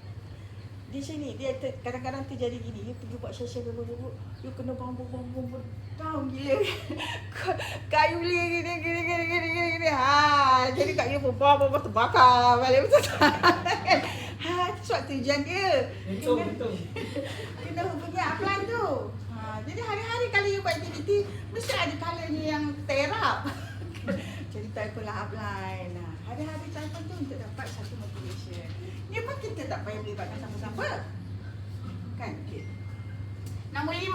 Di sini dia kadang-kadang terjadi gini, you pergi buat session dulu, you kena bambung down gila. Kayu gini. Jadi kat you pun terbakar balik betul tak? Itu sebab tujuan dia. Betul. Kena hubungi upline tu. Jadi hari-hari kalau you buat aktiviti, mesti ada kalanya yang terap. Jadi telefon lah upline. Hari-hari telefon tu untuk dapat satu motivation. Ni pun kita tak payah melibatkan siapa-siapa. Kan? Okay. Nombor 5.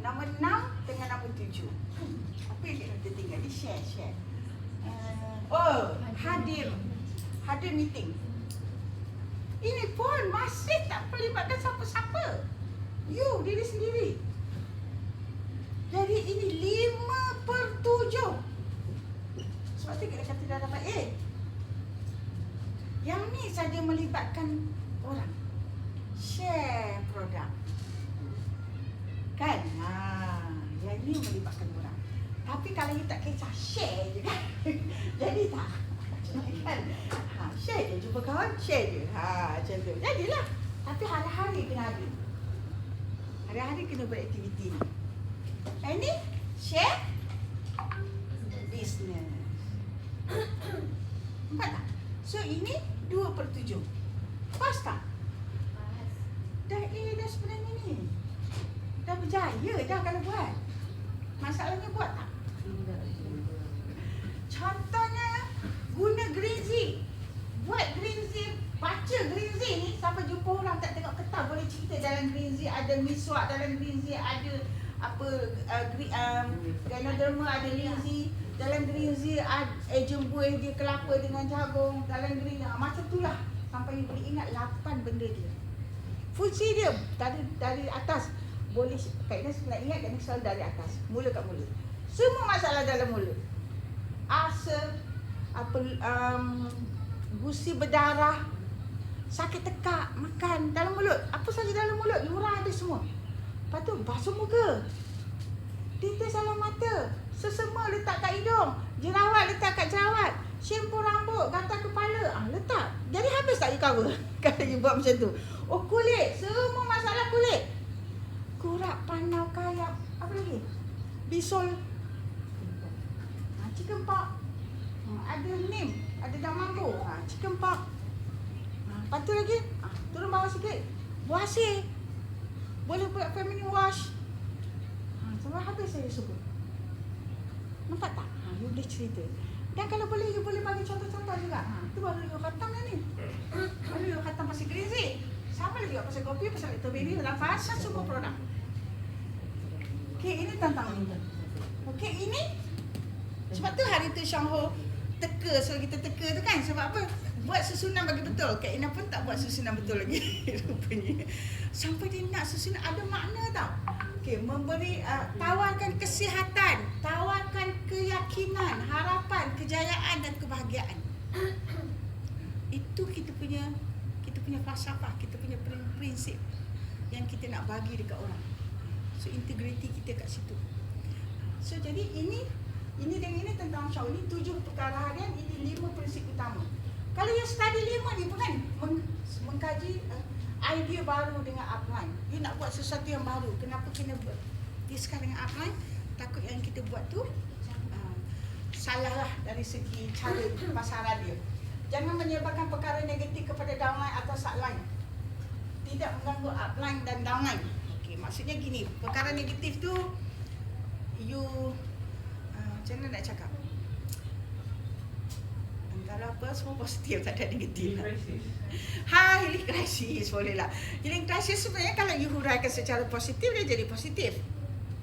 Nombor 6 dengan nombor 7. Apa yang kita tinggal ni? Share. Hadir meeting. Ini pun masih tak melibatkan siapa-siapa. You, diri sendiri. Jadi ini 5/7. Sebab tu kita kata dah dapat A. Yang ni saja melibatkan orang. Share produk. Kan? Yang ni melibatkan orang. Tapi kalau you tak kisah, share je kan? Jadi tak? Kan? Share je. Jumpa kawan, share je. Macam tu. Jadilah. Tapi hari-hari kena ada. Hari-hari kena beraktiviti ni. Ini share business. Nampak tak? So ini 2/7. Pas tak? Dah sebenarnya ni. Dah berjaya dah kalau buat. Masalahnya buat tak? Contohnya guna Green Z. Buat Green Z, baca Green Z ni sampai jumpa orang tak tengok kertas boleh cerita dalam Green Z ada miswak, dalam Green Z ada apa Ganoderma, ada linzi. Dalam Green Z ejen buih dia kelapa dengan jagung. Dalam Green macam tu lah. Sampai you boleh ingat 8 benda dia. Fungsi dia dari atas. Boleh Kak Ina nak ingat kan selalu dari atas. Mula kat mulut. Semua masalah dalam mulut. Asam, gusi berdarah, sakit tekak, makan dalam mulut. Apa saja dalam mulut, lurah habis semua. Lepas tu basuh muka. Tinta salam mata. Sesama letak kat hidung. Jerawat letak kat jerawat. Shampoo rambut, gatal kepala. Letak. Jadi habis tak you cover? Kalau you buat macam tu. Oh kulit. Semua masalah kulit. Kurak, panau, kayak. Apa lagi? Bisul. Chicken pox. Ada neem. Ada damambu. Chicken pox. Lepas tu lagi. Turun bawah sikit. Buasir. Boleh buat feminine wash. Sampai habis saya sebut. Nampak tak? You boleh cerita. Dan kalau boleh, you boleh bagi contoh-contoh juga. Itu baru you khatam dah ni. Baru you khatam pasal Green Z. Sama lagi pasal kopi, pasal strawberry, dalam fasa semua produk. Okey, ini tentang ini. Okey, ini Sebab tu hari tu Syang Ho teka, so kita teka tu kan. Sebab apa? Buat susunan bagi betul. Kak Ina pun tak buat susunan betul lagi rupanya. Sampai dia nak susunan ada makna tau. Okey, memberi tawarkan kesihatan, tawarkan keyakinan, harapan, kejayaan dan kebahagiaan. Itu kita punya falsafah, kita punya prinsip yang kita nak bagi dekat orang. So integriti kita kat situ. So jadi ini tentang Syah. Ini 7 perkara harian, ini 5 prinsip utama. Kalau yang study 5 ni pun kan mengkaji idea baru dengan upline. You nak buat sesuatu yang baru, kenapa kena discuss dengan upline? Takut yang kita buat tu salah lah dari segi cara pasaran dia. Jangan menyebarkan perkara negatif kepada downline atau subline. Tidak mengganggu upline dan downline. Okey, maksudnya gini, perkara negatif tu you macam mana nak cakap? Antara apa, semua positif, tak ada negatif. Healing crisis boleh lah. Healing crisis sebenarnya kalau you huraikan secara positif, dia jadi positif,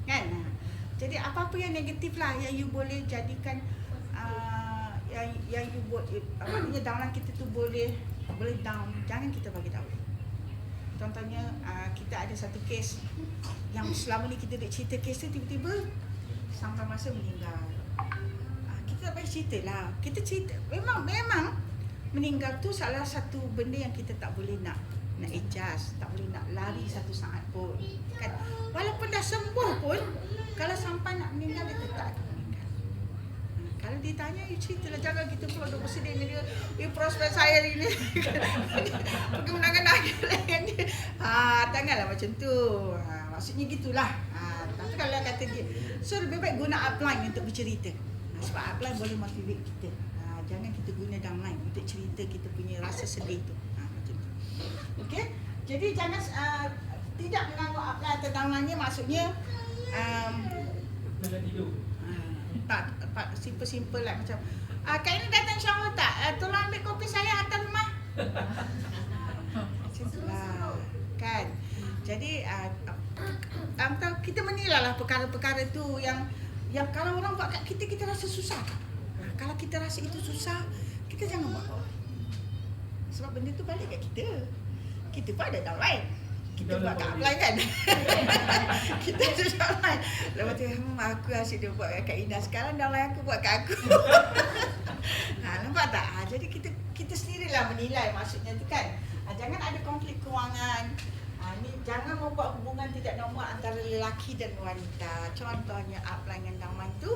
kan? Jadi apa-apa yang negatif lah yang you boleh jadikan yang you buat, maknanya downline kita tu boleh down, jangan kita bagi tahu. Contohnya kita ada satu kes yang selama ni kita duk cerita kes tu, tiba-tiba sampai masa meninggal. Kita tak payah cerita lah. Kita cerita memang meninggal tu salah satu benda yang kita tak boleh nak adjust, tak boleh nak lari satu saat pun, kan? Walaupun dah sembuh pun, kalau sampai nak meninggal, dia tetap akan meninggal. Kalau dia tanya, you ceritalah, jangan kita pula duk bersedih dengan dia, prospek saya ni perkemenangan akhir dengan dia. Janganlah macam tu. Maksudnya gitulah. Tapi kalau kata dia, so lebih baik guna upline untuk bercerita. Sebab upline boleh motivate kita. Jangan kita guna downline untuk cerita kita punya rasa sedih tu. Macam tu. Okey? Jadi jangan tidak mengganggu upline atau downline-nya, maksudnya Jangan tidur. tak simple lah, macam Kak ini datang Syah tak? Tolong ambil kopi saya hantar rumah. Lah, kan? Jadi kita menilai lah perkara-perkara tu yang kalau orang buat kat kita, kita rasa susah. Kalau kita rasa itu susah, kita jangan buat. Sebab benda tu balik kat kita. Kita pun ada downline. Kita buat kat upline kan. Kita ada downline. Lepas tu aku asyik dia buat kat Ina. Sekarang downline aku buat kat aku. Nampak tak? Jadi kita sendirilah menilai, maksudnya tu kan. Jangan ada konflik kewangan. Ni jangan membuat hubungan tidak normal antara lelaki dan wanita. Contohnya upline dan downline tu,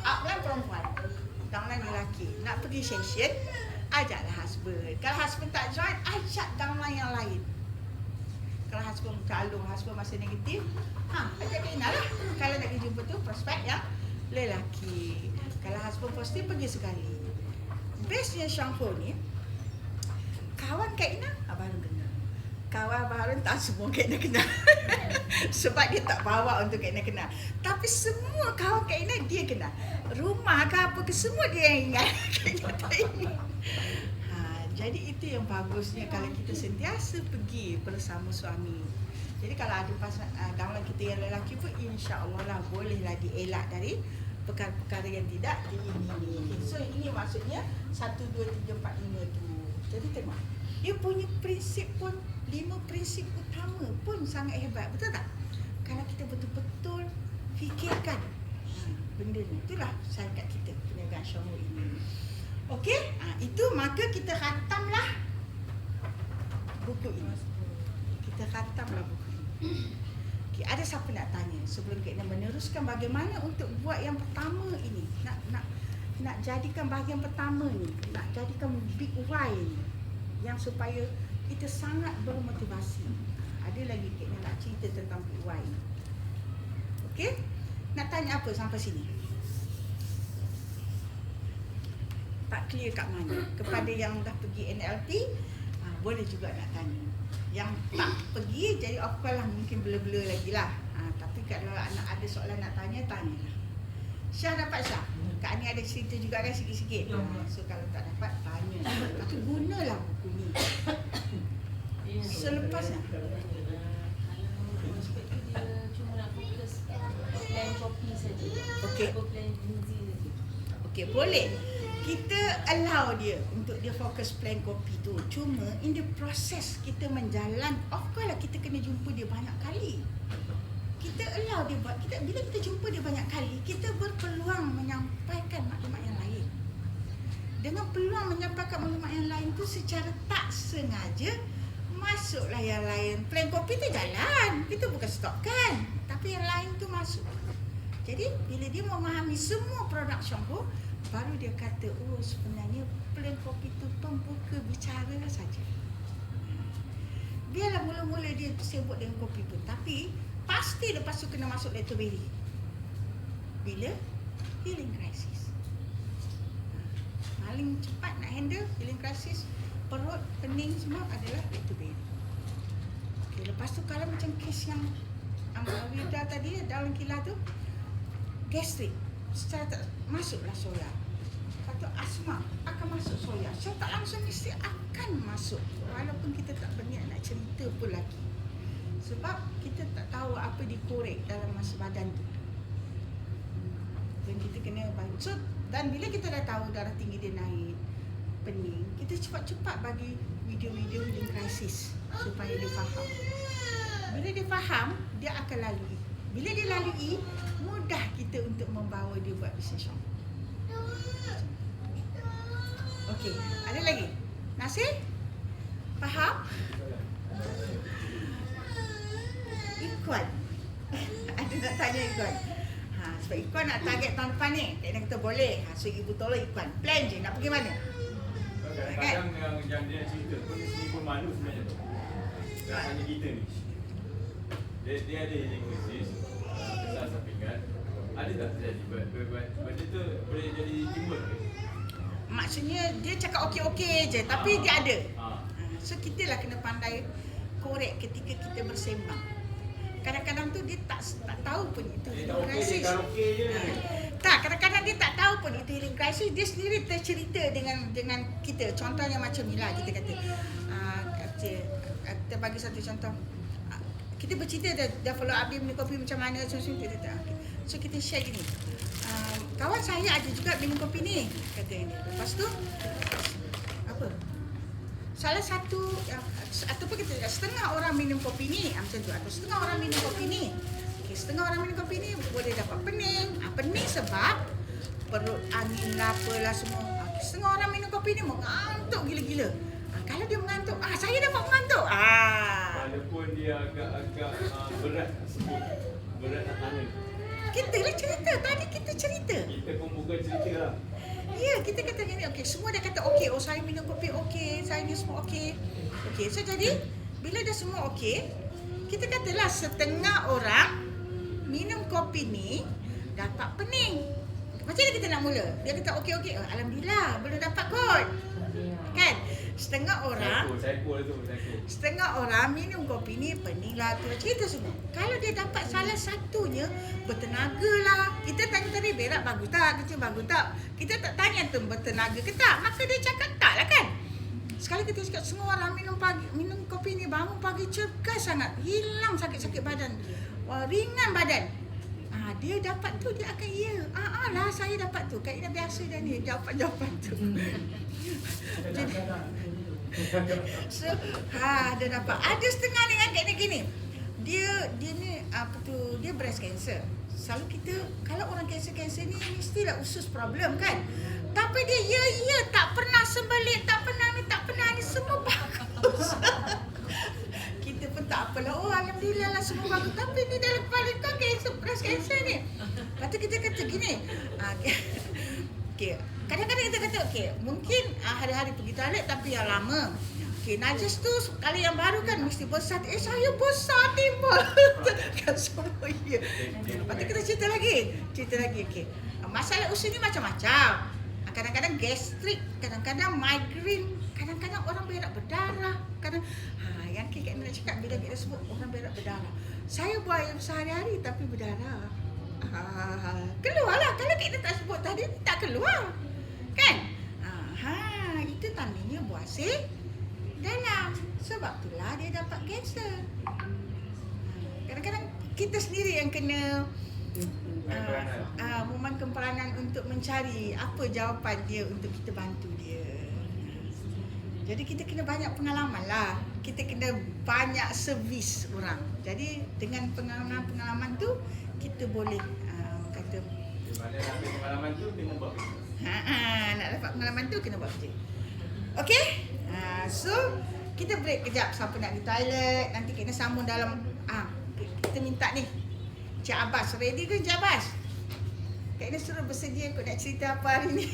upline perempuan, downline lelaki. Nak pergi session, ajaklah husband. Kalau husband tak join, ajak downline yang lain. Kalau husband masih negatif, ajak Kak Ina lah. Kalau nak pergi jumpa tu prospek yang lelaki. Kalau husband positif, pergi sekali. Bestnya Syang Ho ni, kawan Kak Ina baru kenal. Kawan baru tak semua Kak Ina kenal. Sebab dia tak bawa untuk Kak Ina kenal. Tapi semua kawan Kak Ina dia kenal. Rumah ke apa ke semua dia yang ingat. Kak Ina tak ingat. Jadi itu yang bagusnya kalau kita sentiasa pergi bersama suami. Jadi kalau ada downline kita yang lelaki pun, insya-Allah lah bolehlah dielak dari perkara-perkara yang tidak diingini. So ini maksudnya 1, 2, 3, 4, 5 tu. Jadi tengok, dia punya prinsip pun 5 prinsip utama pun sangat hebat, betul tak? Kalau kita betul-betul fikirkan benda ni, itulah syarikat kita, perniagaan Syah Ho ini. Okey, itu maka kita khatamlah buku ini. Kita khatamlah buku ini. Okay, ada siapa nak tanya sebelum kita meneruskan bagaimana untuk buat yang pertama ini? Nak jadikan bahagian pertama ni, nak jadikan big why ni, yang supaya kita sangat bermotivasi. Ada lagi kita nak cerita tentang big why ni. Okey? Nak tanya apa sampai sini? Tak clear kat mana? Kepada yang dah pergi NLP, boleh juga nak tanya. Yang tak pergi, jadi of course lah, mungkin blur-blur lagi lah. Tapi kalau anak ada soalan nak tanya, tanyalah. Syah dapat Syah? Kak ni ada cerita juga kan sikit-sikit. So kalau tak dapat, tanya. Tapi gunalah buku ni. Selepasnya. Dia cuma nak fokus plan kopi saja. Okey. Plan gizi Okey, boleh. Kita allow dia untuk dia fokus plan kopi tu. Cuma in the process kita menjalan, of course lah kita kena jumpa dia banyak kali. Kita allow dia buat, bila kita jumpa dia banyak kali, kita berpeluang menyampaikan maklumat yang lain. Dengan peluang menyampaikan maklumat yang lain tu secara tak sengaja, masuklah yang lain. Plan kopi tu jalan, kita bukan stopkan, tapi yang lain tu masuk. Jadi bila dia memahami semua produk Syampo, baru dia kata, oh sebenarnya plan kopi tu pembuka bicara saja. Biarlah mula-mula dia sibuk dengan kopi pun, tapi pasti lepas tu kena masuk Lacto Berry. Bila? Healing crisis. Paling cepat nak handle healing crisis perut, pening semua adalah Lacto Berry. Okay, lepas tu kalau macam kes yang Rida tadi dalam kilah tu, gastrik, secara tak masuklah soya. Lepas tu asma akan masuk soya. Saya tak langsung mesti akan masuk, walaupun kita tak berniat nak cerita pun lagi. Sebab kita tak tahu apa dikorek dalam masa badan tu. Dan kita kena baca. Dan bila kita dah tahu darah tinggi dia naik, pening, kita cepat-cepat bagi video-video healing crisis supaya dia faham. Bila dia faham, dia akan lalui. Bila dia lalui, mudah kita untuk membawa dia buat bisnes Syampo. Okey, ada lagi? Nasir? Faham? Ikuan. Ada nak tanya Ikuan. Sebab Ikuan nak target tahun depan ni. Dia kata boleh. So ibu tolong Ikuan. Plan je nak pergi mana? Kadang-kadang yang dia cerita pun sini pun malu sebenarnya tu. Nak tanya kita ni. Dia ada healing crisis, besar sampingan. Ada tak terjadi? Benda tu boleh jadi timbul ke? Maksudnya dia cakap okey-okey je, tapi dia ada. So kita lah kena pandai korek ketika kita bersembang. Kadang-kadang tu dia tak tahu pun itu healing crisis. Tak, kadang-kadang dia tak tahu pun itu healing crisis. Dia sendiri tercerita dengan kita. Contohnya macam ni lah, kita kata. Kita bagi satu contoh. Kita bercerita dah follow up dia minum kopi macam mana, so kita share gini. Kawan saya ada juga minum kopi ni, kata dia. Lepas tu apa? Salah satu ataupun kita setengah orang minum kopi ni, macam tu, atau setengah orang minum kopi ni. Okey, setengah orang minum kopi ni boleh dapat pening. Pening sebab perut angin lah, apalah semua. Setengah orang minum kopi ni mengantuk gila-gila. Kalau dia mengantuk, saya dapat mengantuk. Walaupun dia agak-agak berat nak sebut, berat nak tanya. Kita lah cerita, tadi kita cerita. Kita pun bukan cerita lah. Ya, kita kata gini, okey, semua dah kata okey. Oh, saya minum kopi okey, saya ni semua okey. Okey, so jadi, bila dah semua okey, kita katalah setengah orang minum kopi ni dapat pening. Macam mana kita nak mula? Dia kata okey-okey, alhamdulillah, belum dapat kot. Kan? Setengah orang setengah orang minum kopi ni pening lah tu, cerita semua. Kalau dia dapat salah satunya, bertenaga lah. Kita tanya tadi berak bagus tak, kecil bagus tak, kita tak tanya tu bertenaga ke tak, maka dia cakap tak lah kan. Sekali kita cakap semua orang minum kopi ni bangun pagi cergas sangat, hilang sakit-sakit badan, ringan badan. Dia dapat tu, dia akan lah saya dapat tu. Kaedah biasa dah ni, jawapan-jawapan tu. Jadi, so, dia dapat. Ada setengah ni kan kaedah gini. Dia ni dia breast cancer. Selalu kita, kalau orang kanser-kanser ni mestilah usus problem kan. Tapi dia tak pernah sembelit, tak pernah ni semua bagus. Kita pun tak apalah, alhamdulillah lah semua bagus. Tapi ni dalam kepala kau breast cancer ni. Lepas tu kita kata gini, okay. Kadang-kadang kita kata, mungkin hari-hari pergi toilet tapi yang lama. Najis tu kalau yang baru kan mesti besar. Saya besar timbul. Kan semua ya. Lepas tu kita cerita lagi. Masalah usus ni macam-macam. Kadang-kadang gastrik, kadang-kadang migraine, kadang-kadang orang berak berdarah. Yang Kak nak cakap bila kita sebut orang berak berdarah. Saya buat sehari-hari tapi berdarah. Keluarlah. Kalau kita tak sebut tadi, tak keluar. Kan? Itu tandanya buasir dalam. Sebab itulah dia dapat kanser. Kadang-kadang kita sendiri yang kena memainkan peranan untuk mencari apa jawapan dia untuk kita bantu dia. Jadi kita kena banyak pengalaman lah. Kita kena banyak servis orang. Jadi dengan pengalaman-pengalaman tu kita boleh kata Di mana nak ambil pengalaman tu kena buat kerja. nak dapat pengalaman tu kena buat kerja. Okey? So kita break kejap siapa nak pergi toilet, nanti kena sambung dalam kita minta ni. Cik Abbas ready ke Cik Abbas? Kak Ina suruh bersedia kot nak cerita apa hari ni.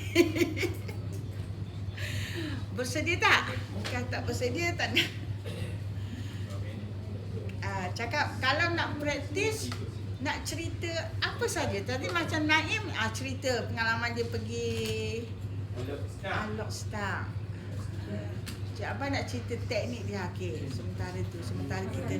Bersedia tak? Kalau tak bersedia tak nak. Cakap kalau nak praktis, nak cerita apa saja. Tadi macam Naim cerita pengalaman dia pergi Lockstar. Cik Abang nak cerita teknik dia. Okey, sementara kita